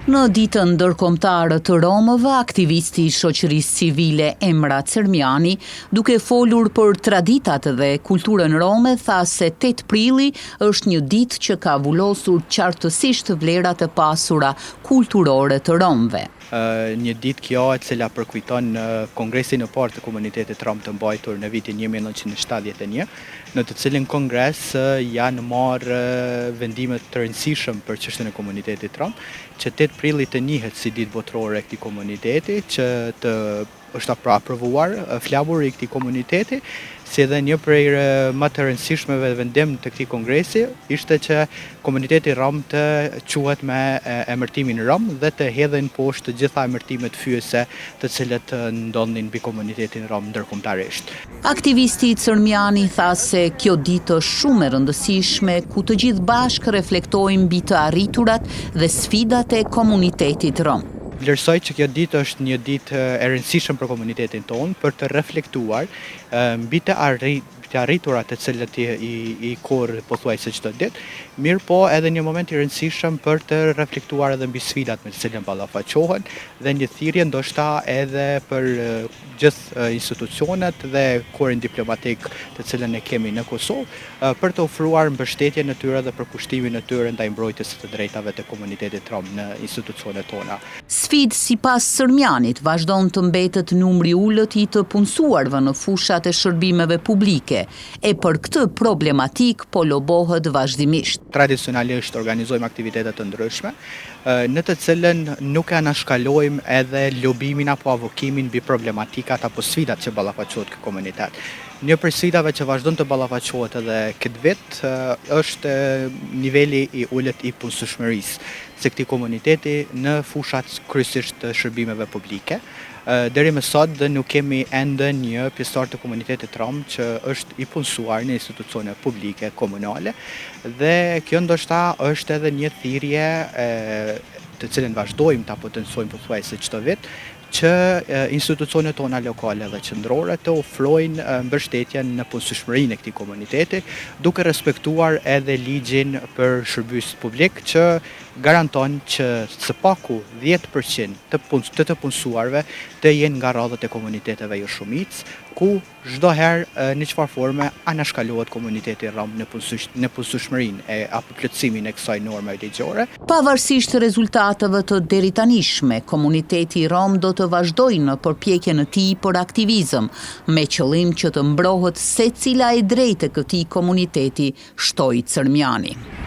Në ditën ndërkombëtare të Romëve, aktivisti i shoqërisë civile Emra Cermiani, duke folur për traditat dhe kulturën rome, tha se 8 prilli është një ditë që ka vullosur qartësisht vlerat e pasura kulturore të romëve. Një ditë kjo e cila përkujton kongresin e parë të komunitetit rom të mbajtur në vitin 1971, në të cilin kongres janë marrë vendime të rëndësishëm për çështjen e komunitetit rom, që 8 prilli të njihet si ditë botërore e këtij komuniteti, që është aprovuar flaburi i këtij komuniteti, si edhe një prej më të rëndësishmeve vendim të këtij kongresi ishte që komuniteti rom të quhet me emërtimin rom dhe të hedhin poshtë të gjitha emërtimet fyese të cilët ndodhin mbi komunitetin rom ndërkombëtarisht. Aktivisti Cermiani tha se kjo ditë është shumë e rëndësishme ku të gjithë bashkë reflektojmë mbi të arriturat dhe sfidat e komunitetit rom. Vlerësoj që kjo ditë është një ditë e rëndësishme për komunitetin tonë për të reflektuar mbi të arriturat e cilët i korr pothuajse çdo ditë, mirë po edhe një moment i rëndësishëm për të reflektuar edhe mbi sfidat me të cilën ballafaqohen dhe një thirrje ndoshta edhe për gjithë institucionet dhe korin diplomatik të cilën e kemi në Kosovë për të ofruar mbështetjen e tyre dhe përkushtimin e tyre ndaj mbrojtjes së të drejtave të komunitetit rom në institucionet tona. Sfidë sipas Cermianit vazhdon të mbetet numri ulët i të punësuarve në fushat e shërbimeve publike, e për këtë problematik po lobohet vazhdimisht. Tradicionalisht organizojmë aktivitete të ndryshme, në të cilën nuk e anashkalojmë edhe lobimin apo avokimin mbi problematikat apo sfidat që ballafaqohet ky komunitet. Një prej sfidave që vazhdon të ballafaqohet edhe këtë vit është niveli i ulët i punësueshmërisë së këtij komuniteti në fushat kryesisht të shërbimeve publike. Deri më sot dhe nuk kemi ende një pjesëtar të komunitetit rom që është i punësuar në institucione publike komunale dhe kjo ndoshta është edhe një thirrje të cilën vazhdojmë ta potencojmë pothuajse çdo vit, që institucionet tona lokale dhe qendrore të ofrojnë mbështetjen në punësueshmërinë e këtij komuniteti, duke respektuar edhe ligjin për shërbim publik që garanton që së paku 10% të punësuarve të jenë nga radhët e komuniteteve jo shumicë, ku çdo herë në çfarë forme anashkalohet komuniteti rom në punësueshmërinë apo plotësimin e kësaj norme ligjore. Pavarësisht rezultateve të deritanishme, komuniteti rom do të vazhdojë në përpjekjen e tij për aktivizëm, me qëllim që të mbrohet secila e drejtë e këtij komuniteti, shtoi Cermiani.